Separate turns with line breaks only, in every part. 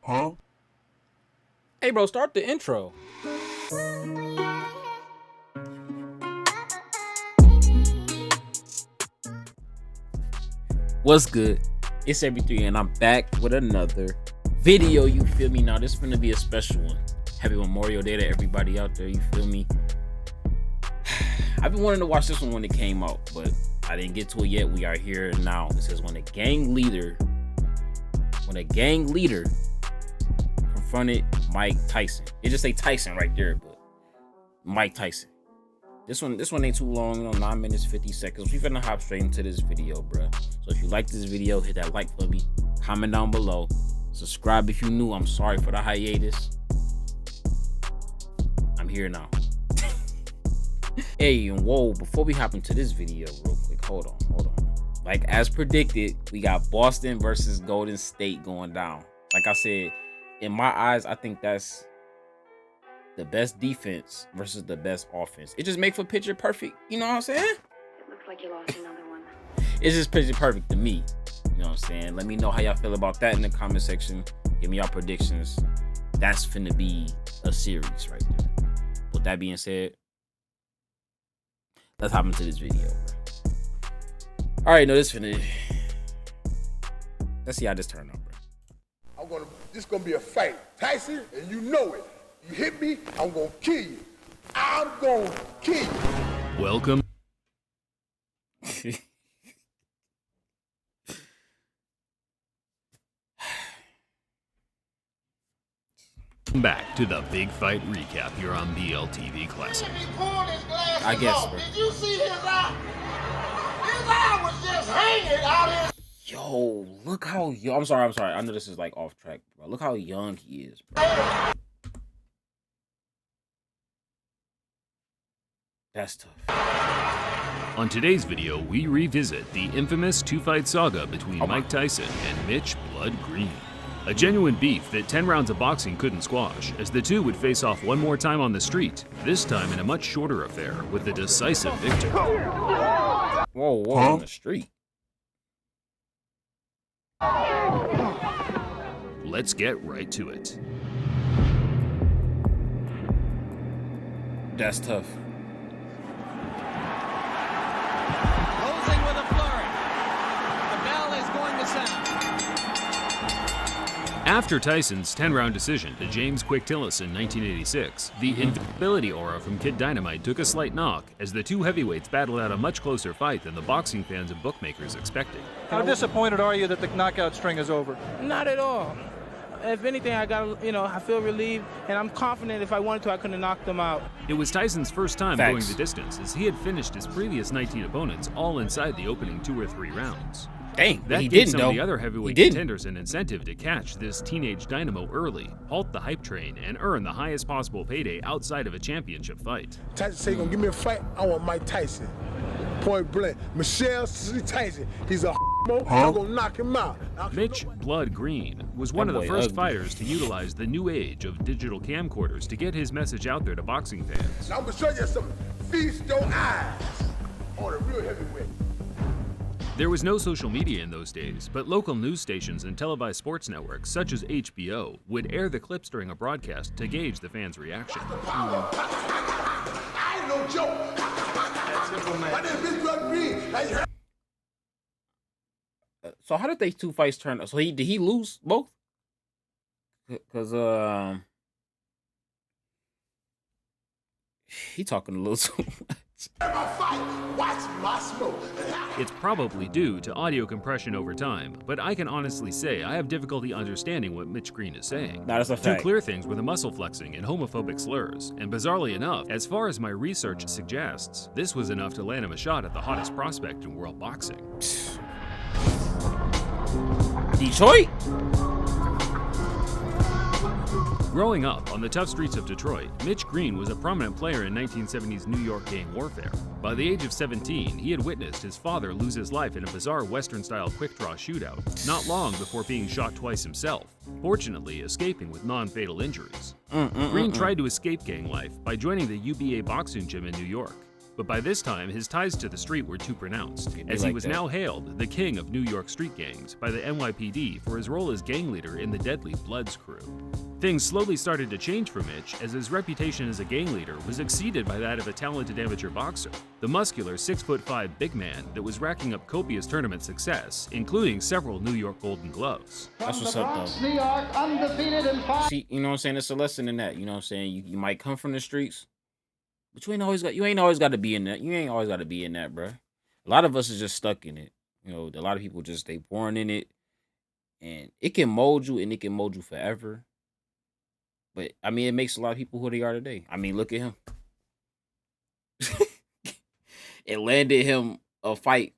Huh?
Hey, bro, start the intro. What's good? It's Every3 and I'm back with another video, you feel me? Now, this is gonna be a special one. Happy Memorial Day to everybody out there, you feel me? I've been wanting to watch this one when it came out, but I didn't get to it yet. We are here now. It says when a gang leader confronted Mike Tyson. It just say Tyson right there, but Mike Tyson. This one ain't too long, 9 minutes 50 seconds. We finna hop straight into this video, bruh. So if you like this video, hit that like for me, comment down below, subscribe if you new. I'm sorry for the hiatus. I'm here now. Hey, and whoa, before we hop into this video real quick, hold on. Like as predicted, we got Boston versus Golden State going down. Like I said, in my eyes, I think that's the best defense versus the best offense. It just makes for picture perfect. You know what I'm saying?
It looks like you lost another one.
It's just picture perfect to me. You know what I'm saying? Let me know how y'all feel about that in the comment section. Give me y'all predictions. That's finna be a series right there. With that being said, let's hop into this video. All right, no, this finna. Let's see how this turn out, bro.
This gonna be a fight. Tyson, and you know it. You hit me, I'm gonna kill you. I'm gonna kill you.
Welcome back to the Big Fight Recap here on BLTV Classic.
I guess, bro.
Did you see his eye? His eye was just hanging out here.
Yo, look how young. I'm sorry. I know this is like off track, bro. Look how young he is, bro. That's tough.
On today's video, we revisit the infamous two-fight saga between Mike Tyson and Mitch Blood Green. A genuine beef that 10 rounds of boxing couldn't squash, as the two would face off one more time on the street, this time in a much shorter affair with a decisive victory.
Whoa, on the street.
Let's get right to it.
That's tough.
Closing with a flurry. The bell is going to sound.
After Tyson's 10-round decision to James Quick Tillis in 1986, the invincibility aura from Kid Dynamite took a slight knock as the two heavyweights battled out a much closer fight than the boxing fans and bookmakers expected.
How disappointed are you that the knockout string is over?
Not at all. If anything, I feel relieved, and I'm confident if I wanted to, I could have knocked them out.
It was Tyson's first time
Facts.
going the distance, as he had finished his previous 19 opponents all inside the opening 2 or 3 rounds.
Dang,
That
he
gave
didn't
some
though.
of the other heavyweight contenders an incentive to catch this teenage dynamo early, halt the hype train, and earn the highest possible payday outside of a championship fight.
Tyson say, gonna give me a fight. I want Mike Tyson. Point blank. Michelle Tyson. He's a I'm gonna knock him out.
Mitch Blood Green was one of the
boy
first
ugly.
fighters to utilize the new age of digital camcorders to get his message out there to boxing fans.
Now I'm gonna show you some feast your eyes on a real heavyweight.
There was no social media in those days, but local news stations and televised sports networks such as HBO would air the clips during a broadcast to gauge the fans' reaction.
I ain't no joke. My name is Blood Green. Now you heard.
So how did they two fights turn out? So did he lose both? Cause he talking a little too much.
My fight. Watch my smoke.
It's probably due to audio compression over time, but I can honestly say I have difficulty understanding what Mitch Green is saying.
Nah, that's a
Two
fact.
clear things were the muscle flexing and homophobic slurs, and bizarrely enough, as far as my research suggests, this was enough to land him a shot at the hottest prospect in world boxing.
Detroit?
Growing up on the tough streets of Detroit, Mitch Green was a prominent player in 1970s New York gang warfare. By the age of 17, he had witnessed his father lose his life in a bizarre Western-style quick-draw shootout, not long before being shot twice himself, fortunately escaping with non-fatal injuries. Green tried to escape gang life by joining the UBA boxing gym in New York. But by this time, his ties to the street were too pronounced,
Be
as he
like
was
that.
now hailed the king of New York street gangs by the NYPD for his role as gang leader in the deadly Bloods crew. Things slowly started to change for Mitch as his reputation as a gang leader was exceeded by that of a talented amateur boxer, the muscular 6'5" big man that was racking up copious tournament success, including several New York Golden Gloves.
That's what's up, though.
New York, undefeated in 5.
See, you know what I'm saying? It's a lesson in that. You know what I'm saying? You might come from the streets, but you ain't always got to be in that. You ain't always got to be in that, bro. A lot of us is just stuck in it. You know, a lot of people just they born in it, and it can mold you, and it can mold you forever. But I mean, it makes a lot of people who they are today. I mean, look at him. It landed him a fight,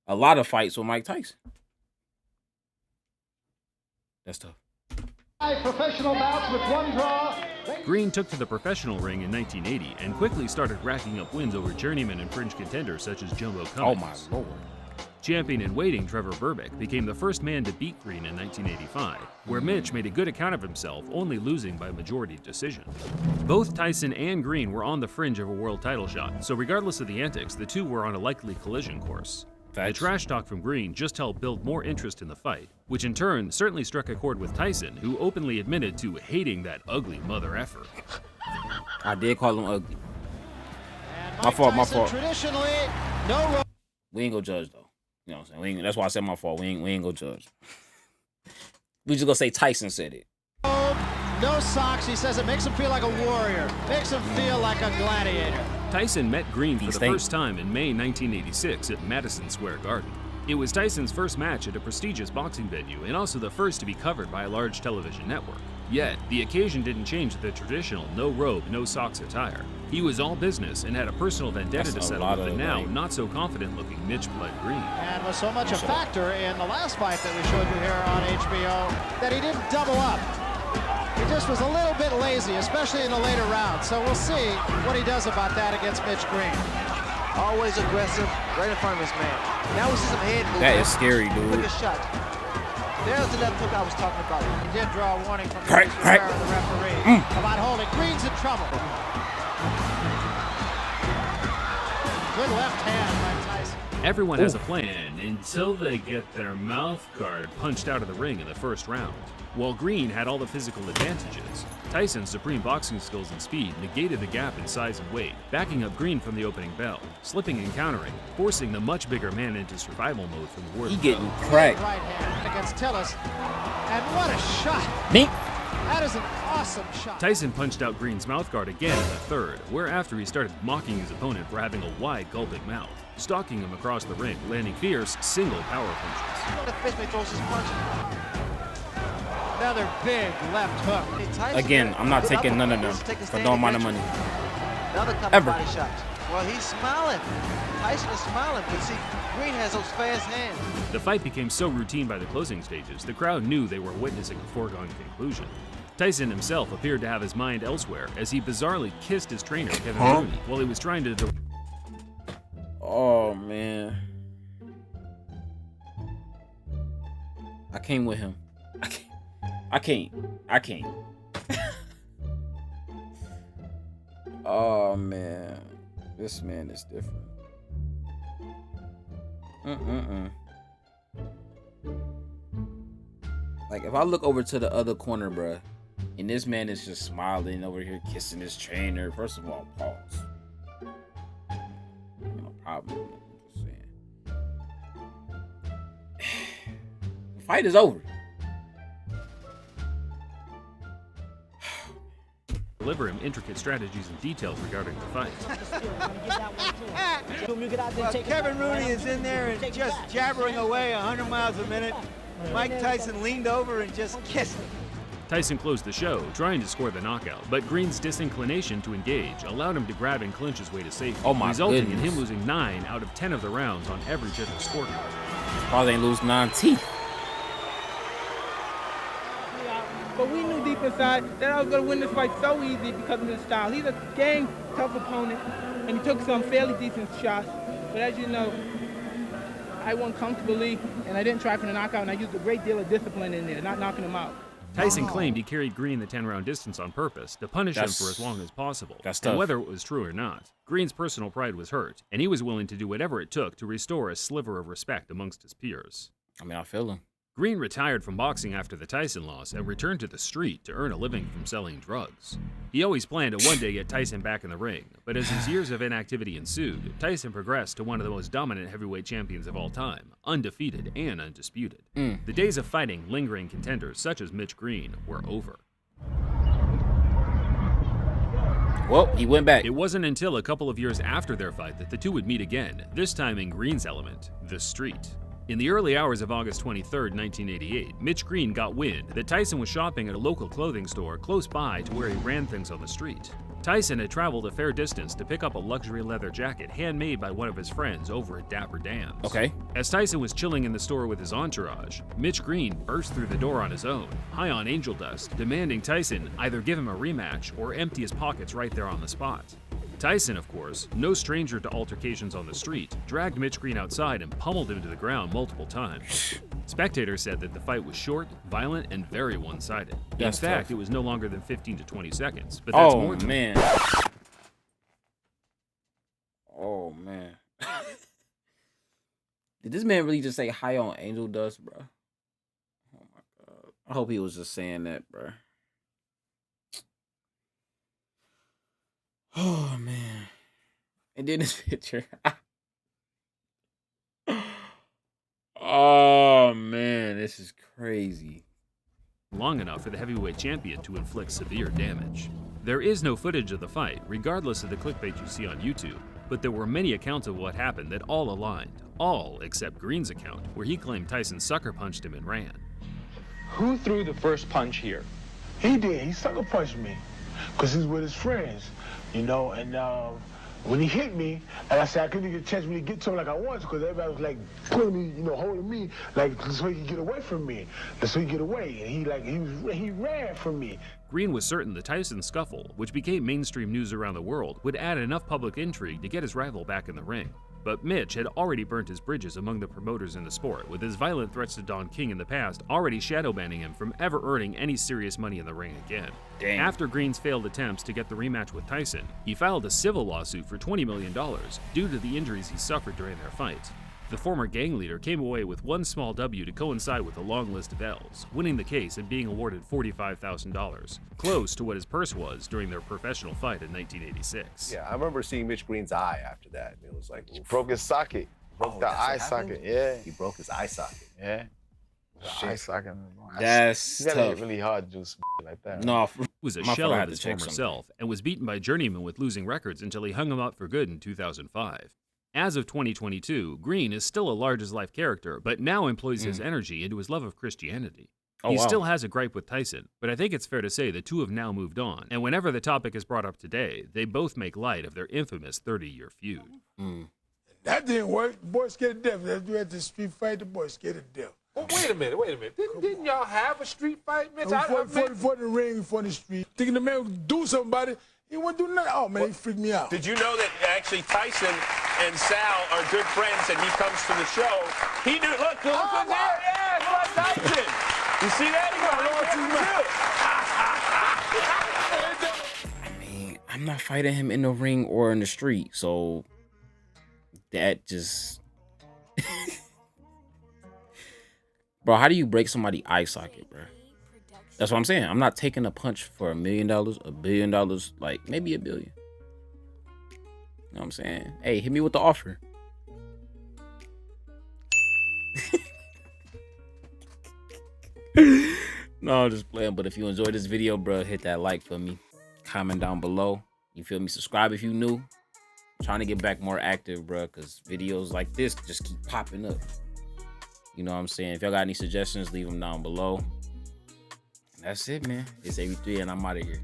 a lot of fights with Mike Tyson. That's tough.
5 professional bouts with 1 draw.
Green took to the professional ring in 1980 and quickly started racking up wins over journeyman and fringe contenders such as Jumbo
Oh
Cummings.
my lord.
Champion in waiting Trevor Berbick became the first man to beat Green in 1985, where Mitch made a good account of himself, only losing by majority decision. Both Tyson and Green were on the fringe of a world title shot, so regardless of the antics, the two were on a likely collision course. The
Facts.
trash talk from Green just helped build more interest in the fight, which in turn certainly struck a chord with Tyson, who openly admitted to hating that ugly mother effer.
I did call him ugly.
And
My fault, my
Tyson
fault.
Traditionally, no rope.
We ain't gonna judge though. You know what I'm saying? That's why I said my fault. We ain't gonna judge. We just gonna say Tyson said it.
No socks. He says it makes him feel like a warrior. Makes him feel like a gladiator.
Tyson met Green for the
State.
first time in May 1986 at Madison Square Garden. It was Tyson's first match at a prestigious boxing venue and also the first to be covered by a large television network. Yet, the occasion didn't change the traditional no robe, no socks attire. He was all business and had a personal vendetta
That's
to
a
settle
lot
with the
of,
now
like-
not so confident looking Mitch Blood Green.
And was so much a factor in the last fight that we showed you here on HBO that he didn't double up. He just was a little bit lazy, especially in the later rounds. So we'll see what he does about that against Mitch Green.
Always aggressive, right in front of his man. That was just some head movement.
That is scary, dude.
Quick shot. There's the left hook I was talking about.
He did draw a warning from
Crack,
the
crack.
referee about holding. Green's in trouble. Good left hand by Tyson.
Everyone has a plan until they get their mouth guard punched out of the ring in the first round. While Green had all the physical advantages, Tyson's supreme boxing skills and speed negated the gap in size and weight, backing up Green from the opening bell, slipping and countering, forcing the much bigger man into survival mode from the word
He
go.
getting cracked.
Right hand against Tillis. And what a shot.
Me.
That is an awesome shot.
Tyson punched out Green's mouthguard again in the third, whereafter he started mocking his opponent for having a wide, gulping mouth, stalking him across the ring, landing fierce, single power punches.
The fist man throws his punch.
Another big left hook.
Hey, Tyson,
Again, I'm not taking none of them
Take a
for
stand
no amount of
advantage.
money.
Another couple
Ever.
body shots. Well, he's smiling. Tyson is smiling, but see, Green has those fast hands.
The fight became so routine by the closing stages, the crowd knew they were witnessing a foregone conclusion. Tyson himself appeared to have his mind elsewhere as he bizarrely kissed his trainer, Kevin Rooney, while he was trying to...
Oh man. I came with him. I can't. Oh man. This man is different. Like if I look over to the other corner, bruh, and this man is just smiling over here, kissing his trainer. First of all, pause. No problem. I'm just saying. The fight is over.
deliver him intricate strategies and details regarding the fight.
Well, Kevin Rooney is in there and just jabbering away 100 miles a minute. Mike Tyson leaned over and just kissed him.
Tyson closed the show, trying to score the knockout, but Green's disinclination to engage allowed him to grab and clinch his way to safety,
Oh my
resulting
goodness.
in him losing 9 out of 10 of the rounds on every different scorecard.
Probably ain't lose 9 teeth.
But we knew deep inside that I was going to win this fight so easy because of his style. He's a gang tough opponent, and he took some fairly decent shots. But as you know, I won comfortably, and I didn't try for the knockout, and I used a great deal of discipline in there, not knocking him out.
Tyson claimed he carried Green the 10-round distance on purpose to punish him for as long as possible.
That's
and
tough.
whether it was true or not, Green's personal pride was hurt, and he was willing to do whatever it took to restore a sliver of respect amongst his peers.
I mean, I feel him.
Green retired from boxing after the Tyson loss and returned to the street to earn a living from selling drugs. He always planned to one day get Tyson back in the ring, but as his years of inactivity ensued, Tyson progressed to one of the most dominant heavyweight champions of all time, undefeated and undisputed. The days of fighting lingering contenders such as Mitch Green were over.
Well, he went back.
It wasn't until a couple of years after their fight that the two would meet again, this time in Green's element, the street. In the early hours of August 23, 1988, Mitch Green got wind that Tyson was shopping at a local clothing store close by to where he ran things on the street. Tyson had traveled a fair distance to pick up a luxury leather jacket handmade by one of his friends over at Dapper Dan's.
Okay.
As Tyson was chilling in the store with his entourage, Mitch Green burst through the door on his own, high on angel dust, demanding Tyson either give him a rematch or empty his pockets right there on the spot. Tyson, of course, no stranger to altercations on the street, dragged Mitch Green outside and pummeled him to the ground multiple times. Spectators said that the fight was short, violent, and very one-sided. In fact, it was no longer than 15 to 20 seconds, but that's more than...
man. Oh, man. Did this man really just say high on angel dust, bro? Oh, my God. I hope he was just saying that, bro. Oh, man. And then this picture. Oh, man. This is crazy.
Long enough for the heavyweight champion to inflict severe damage. There is no footage of the fight, regardless of the clickbait you see on YouTube, but there were many accounts of what happened that all aligned. All except Green's account, where he claimed Tyson sucker punched him and ran.
Who threw the first punch here?
He did. He sucker punched me because he's with his friends, you know, and when he hit me, and I said I couldn't get a chance to really get to him like I wanted because everybody was like pulling me, you know, holding me, like so he could get away from me, so he could get away, and he ran from me.
Green was certain the Tyson scuffle, which became mainstream news around the world, would add enough public intrigue to get his rival back in the ring. But Mitch had already burnt his bridges among the promoters in the sport, with his violent threats to Don King in the past already shadow banning him from ever earning any serious money in the ring again.
Dang.
After Green's failed attempts to get the rematch with Tyson, he filed a civil lawsuit for $20 million due to the injuries he suffered during their fight. The former gang leader came away with one small W to coincide with a long list of L's, winning the case and being awarded $45,000, close to what his purse was during their professional fight in 1986.
Yeah, I remember seeing Mitch Green's eye after that. It was like,
he broke his socket. Broke the eye socket. Yeah.
He broke his eye socket.
Yeah. Eye socket.
That's
you gotta
tough.
hit really hard to do some like that.
No,
he was a shell of his former self and was beaten by journeymen with losing records until he hung him up for good in 2005. As of 2022, Green is still a large-as-life character, but now employs his energy into his love of Christianity. He still has a gripe with Tyson, but I think it's fair to say the two have now moved on, and whenever the topic is brought up today, they both make light of their infamous 30-year feud.
That didn't work. The boy scared to death. Let's do at the street fight. The boy scared to death.
Well, wait a minute. Didn't y'all have a street fight, Mitch?
For the ring, for the street. Thinking the man would do something about it. He wouldn't do nothing. Oh, man, he freaked me out.
Did you know that actually Tyson and Sal are good friends and he comes to the show? He knew, look what's there. Yeah, it's like Tyson. You see that?
I mean, I'm not fighting him in the ring or in the street, so that just... Bro, how do you break somebody's eye socket, bro? That's what I'm saying. I'm not taking a punch for $1 million, $1 billion, like maybe $1 billion. You know what I'm saying? Hey, hit me with the offer. No, I'm just playing. But if you enjoyed this video, bro, hit that like for me. Comment down below. You feel me? Subscribe if you new. I'm trying to get back more active, bro, because videos like this just keep popping up. You know what I'm saying? If y'all got any suggestions, leave them down below. That's it, man. It's 83 and I'm out of here.